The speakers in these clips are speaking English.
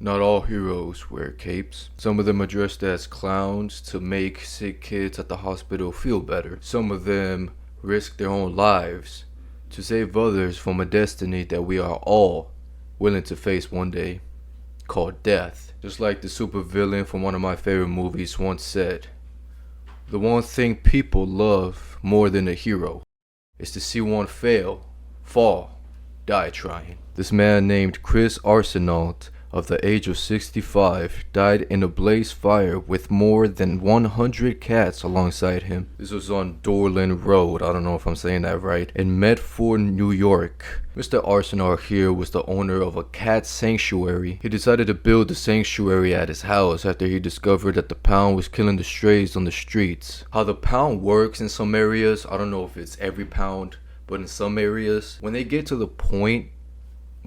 Not all heroes wear capes. Some of them are dressed as clowns to make sick kids at the hospital feel better. Some of them risk their own lives to save others from a destiny that we are all willing to face one day, called death. Just like the supervillain from one of my favorite movies once said, the one thing people love more than a hero is to see one fail, fall, die trying. This man named Chris Arsenault, of the age of 65, died in a blaze fire with more than 100 cats alongside him. This was on Dorland Road, I don't know if I'm saying that right, in Medford, New York. Mr. Arsenault here was the owner of a cat sanctuary. He decided to build the sanctuary at his house after he discovered that the pound was killing the strays on the streets. How the pound works in some areas, I don't know if it's every pound, but in some areas, when they get to the point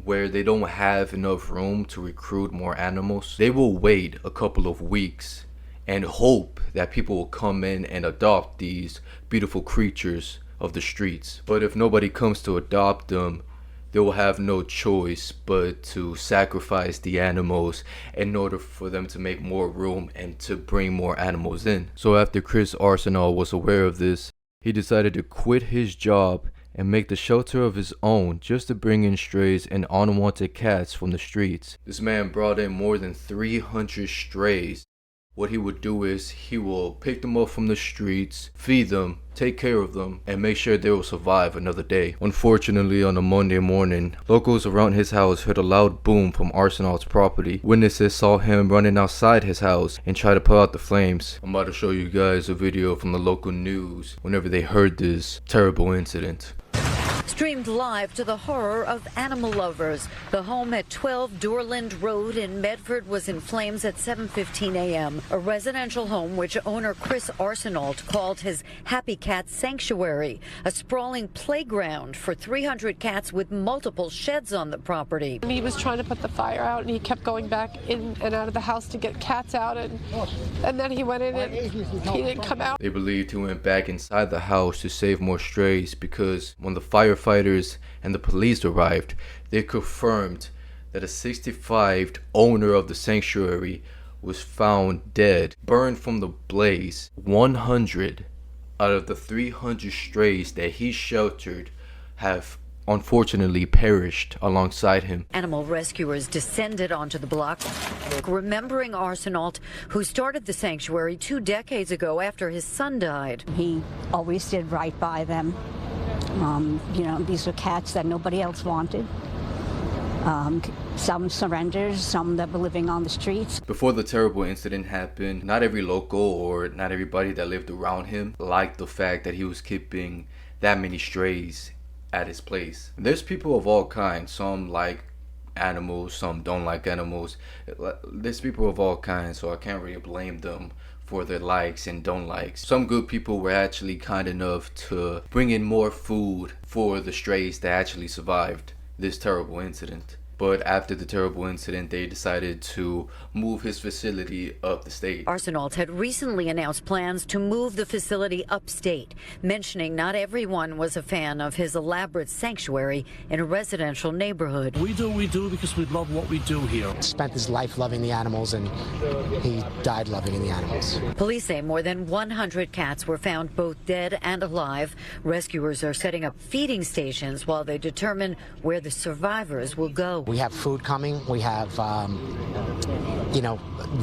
where they don't have enough room to recruit more animals, they will wait a couple of weeks and hope that people will come in and adopt these beautiful creatures of the streets. But if nobody comes to adopt them, they will have no choice but to sacrifice the animals in order for them to make more room and to bring more animals in. So after Chris Arsenault was aware of this, he decided to quit his job and make the shelter of his own just to bring in strays and unwanted cats from the streets. This man brought in more than 300 strays. What he would do is he will pick them up from the streets, feed them, take care of them, and make sure they will survive another day. Unfortunately, on a Monday morning, locals around his house heard a loud boom from Arsenault's property. Witnesses saw him running outside his house and try to put out the flames. I'm about to show you guys a video from the local news whenever they heard this terrible incident. Streamed live to the horror of animal lovers. The home at 12 Dorland Road in Medford was in flames at 7:15 a.m. A residential home which owner Chris Arsenault called his Happy Cat Sanctuary, a sprawling playground for 300 cats with multiple sheds on the property. He was trying to put the fire out and he kept going back in and out of the house to get cats out, and then he went in and he didn't come out. They believed he went back inside the house to save more strays because when the firefighters and the police arrived, they confirmed that a 65 owner of the sanctuary was found dead, burned from the blaze. 100 out of the 300 strays that he sheltered have unfortunately perished alongside him. Animal rescuers descended onto the block, remembering Arsenault, who started the sanctuary 2 decades ago after his son died. He always did right by them. These were cats that nobody else wanted. Some surrendered, some that were living on the streets. Before the terrible incident happened, not every local or not everybody that lived around him liked the fact that he was keeping that many strays at his place. There's people of all kinds. Some like animals, some don't like animals. There's people of all kinds, so I can't really blame them for their likes and don't likes. Some good people were actually kind enough to bring in more food for the strays that actually survived this terrible incident. But after the terrible incident, they decided to move his facility up the state. Arsenault had recently announced plans to move the facility upstate, mentioning not everyone was a fan of his elaborate sanctuary in a residential neighborhood. We do what we do because we love what we do here. Spent his life loving the animals, and he died loving the animals. Police say more than 100 cats were found both dead and alive. Rescuers are setting up feeding stations while they determine where the survivors will go. We have food coming. We have,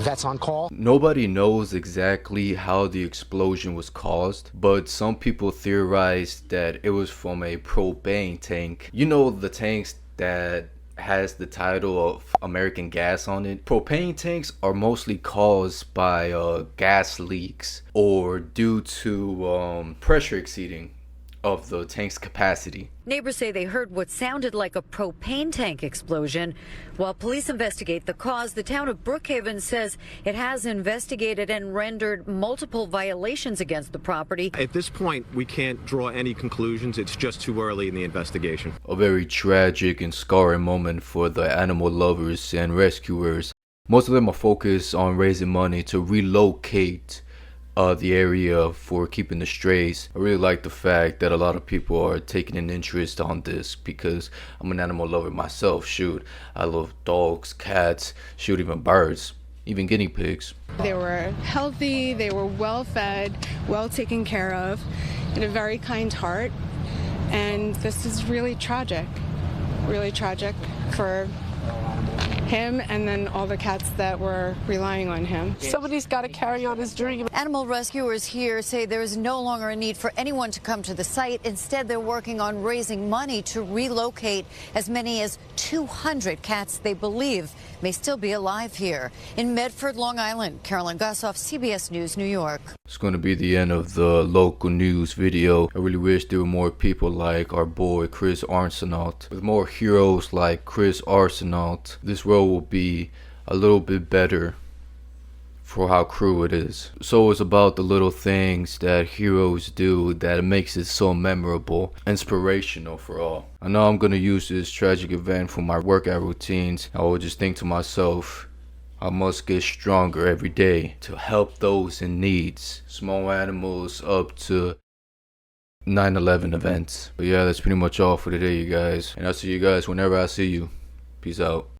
vets on call. Nobody knows exactly how the explosion was caused, but some people theorized that it was from a propane tank. You know, the tanks that has the title of American gas on it. Propane tanks are mostly caused by gas leaks or due to pressure exceeding of the tank's capacity. Neighbors say they heard what sounded like a propane tank explosion. While police investigate the cause, the town of Brookhaven says it has investigated and rendered multiple violations against the property. At this point, we can't draw any conclusions. It's just too early in the investigation. A very tragic and scarring moment for the animal lovers and rescuers. Most of them are focused on raising money to relocate the area for keeping the strays. I really like the fact that a lot of people are taking an interest on this, because I'm an animal lover myself. Shoot, I love dogs, cats, shoot, even birds, even guinea pigs. They were healthy, they were well fed, well taken care of, and a very kind heart. And this is really tragic for him and then all the cats that were relying on him. Somebody's got to carry on his dream. Animal rescuers here say there is no longer a need for anyone to come to the site. Instead, they're working on raising money to relocate as many as 200 cats they believe may still be alive here. In Medford, Long Island, Carolyn Gossoff, CBS News, New York. It's going to be the end of the local news video. I really wish there were more people like our boy Chris Arsenault. With more heroes like Chris Arsenault, this world will be a little bit better for how cruel it is. So it's about the little things that heroes do that makes it so memorable, inspirational for all. I know I'm gonna use this tragic event for my workout routines. I will just think to myself, I must get stronger every day to help those in needs, small animals up to 9/11 events. But yeah, that's pretty much all for today, you guys. And I'll see you guys whenever I see you. Peace out.